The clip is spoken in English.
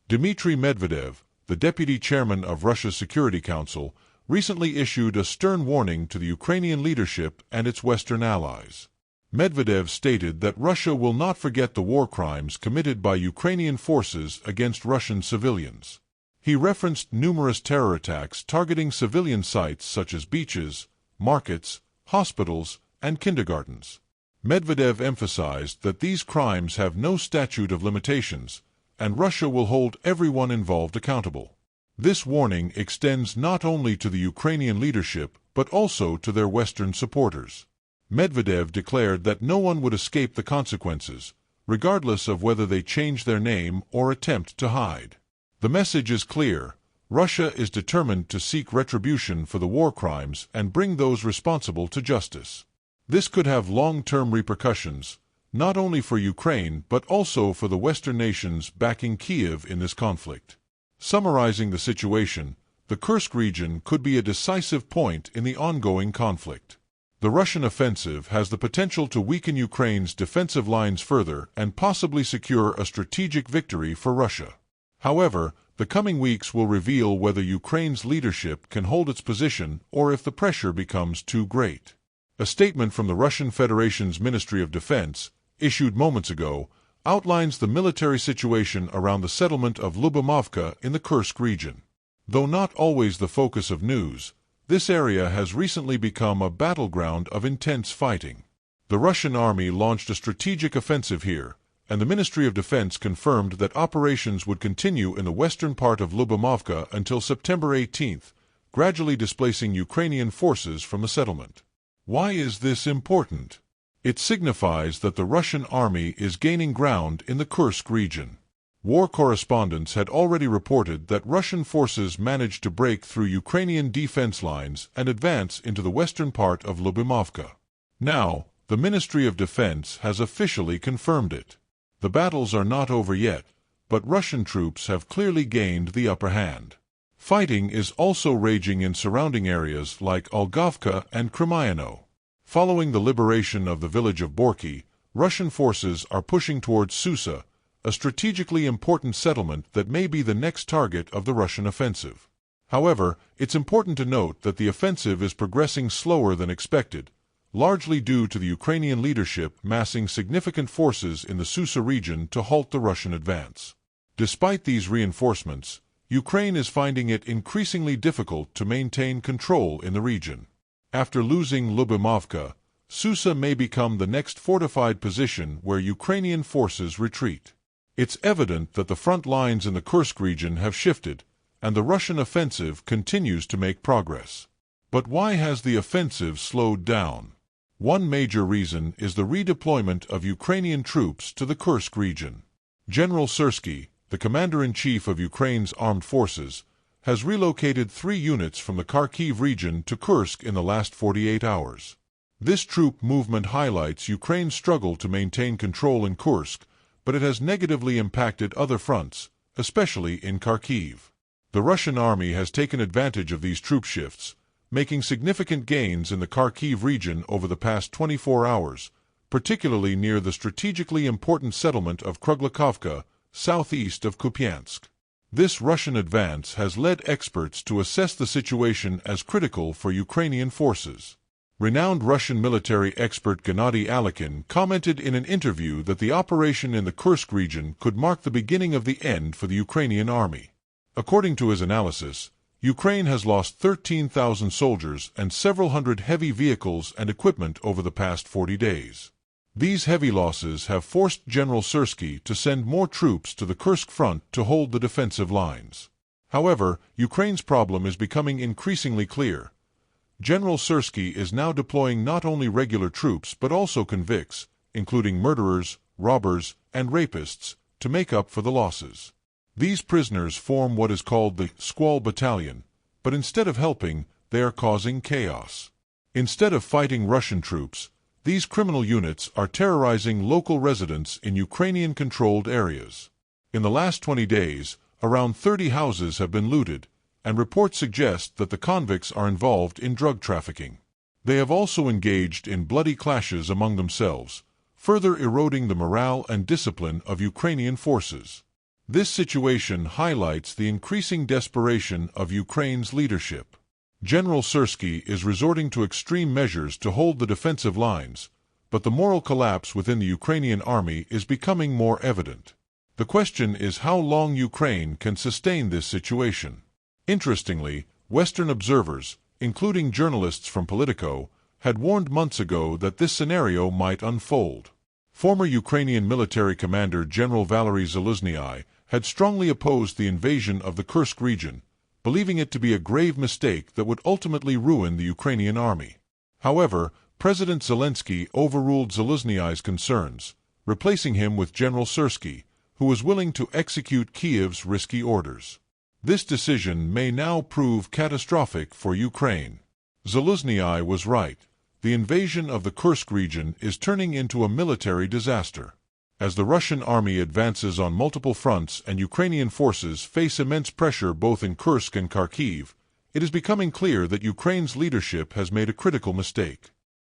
Dmitry Medvedev, the deputy chairman of Russia's Security Council, recently issued a stern warning to the Ukrainian leadership and its Western allies. Medvedev stated that Russia will not forget the war crimes committed by Ukrainian forces against Russian civilians. He referenced numerous terror attacks targeting civilian sites such as beaches, markets, hospitals, and kindergartens. Medvedev emphasized that these crimes have no statute of limitations, and Russia will hold everyone involved accountable. This warning extends not only to the Ukrainian leadership but also to their Western supporters. Medvedev declared that no one would escape the consequences, regardless of whether they change their name or attempt to hide. The message is clear: Russia is determined to seek retribution for the war crimes and bring those responsible to justice. This could have long-term repercussions, not only for Ukraine but also for the Western nations backing Kiev in this conflict. Summarizing the situation, the Kursk region could be a decisive point in the ongoing conflict. The Russian offensive has the potential to weaken Ukraine's defensive lines further and possibly secure a strategic victory for Russia. However, the coming weeks will reveal whether Ukraine's leadership can hold its position or if the pressure becomes too great. A statement from the Russian Federation's Ministry of Defense, issued moments ago, outlines the military situation around the settlement of Lyubimovka in the Kursk region. Though not always the focus of news, this area has recently become a battleground of intense fighting. The Russian army launched a strategic offensive here, and the Ministry of Defense confirmed that operations would continue in the western part of Lyubimovka until September 18, gradually displacing Ukrainian forces from the settlement. Why is this important? It signifies that the Russian army is gaining ground in the Kursk region. War correspondents had already reported that Russian forces managed to break through Ukrainian defense lines and advance into the western part of Lyubimovka. Now, the Ministry of Defense has officially confirmed it. The battles are not over yet, but Russian troops have clearly gained the upper hand. Fighting is also raging in surrounding areas like Olgovka and Krymyano. Following the liberation of the village of Borky, Russian forces are pushing towards Susa, a strategically important settlement that may be the next target of the Russian offensive. However, it's important to note that the offensive is progressing slower than expected, largely due to the Ukrainian leadership massing significant forces in the Susa region to halt the Russian advance. Despite these reinforcements, Ukraine is finding it increasingly difficult to maintain control in the region. After losing Lyubimovka, Susa may become the next fortified position where Ukrainian forces retreat. It's evident that the front lines in the Kursk region have shifted, and the Russian offensive continues to make progress. But why has the offensive slowed down? One major reason is the redeployment of Ukrainian troops to the Kursk region. General Syrsky, the commander-in-chief of Ukraine's armed forces, has relocated 3 units from the Kharkiv region to Kursk in the last 48 hours. This troop movement highlights Ukraine's struggle to maintain control in Kursk, but it has negatively impacted other fronts, especially in Kharkiv. The Russian army has taken advantage of these troop shifts, making significant gains in the Kharkiv region over the past 24 hours, particularly near the strategically important settlement of Kruglakovka, southeast of Kupiansk. This Russian advance has led experts to assess the situation as critical for Ukrainian forces. Renowned Russian military expert Gennady Alekin commented in an interview that the operation in the Kursk region could mark the beginning of the end for the Ukrainian army. According to his analysis, Ukraine has lost 13,000 soldiers and several hundred heavy vehicles and equipment over the past 40 days. These heavy losses have forced General Syrsky to send more troops to the Kursk front to hold the defensive lines. However, Ukraine's problem is becoming increasingly clear. General Syrsky is now deploying not only regular troops but also convicts, including murderers, robbers, and rapists, to make up for the losses. These prisoners form what is called the Squall Battalion, but instead of helping, they are causing chaos. Instead of fighting Russian troops, these criminal units are terrorizing local residents in Ukrainian-controlled areas. In the last 20 days, around 30 houses have been looted, and reports suggest that the convicts are involved in drug trafficking. They have also engaged in bloody clashes among themselves, further eroding the morale and discipline of Ukrainian forces. This situation highlights the increasing desperation of Ukraine's leadership. General Kursk is resorting to extreme measures to hold the defensive lines, but the moral collapse within the Ukrainian army is becoming more evident. The question is how long Ukraine can sustain this situation. Interestingly, Western observers, including journalists from Politico, had warned months ago that this scenario might unfold. Former Ukrainian military commander General Valery Zaluzhnyi had strongly opposed the invasion of the Kursk region, believing it to be a grave mistake that would ultimately ruin the Ukrainian army. However, President Zelensky overruled Zaluzhnyi's concerns, replacing him with General Kursk, who was willing to execute Kiev's risky orders. This decision may now prove catastrophic for Ukraine. Zaluzhnyi was right. The invasion of the Kursk region is turning into a military disaster. As the Russian army advances on multiple fronts and Ukrainian forces face immense pressure both in Kursk and Kharkiv, it is becoming clear that Ukraine's leadership has made a critical mistake.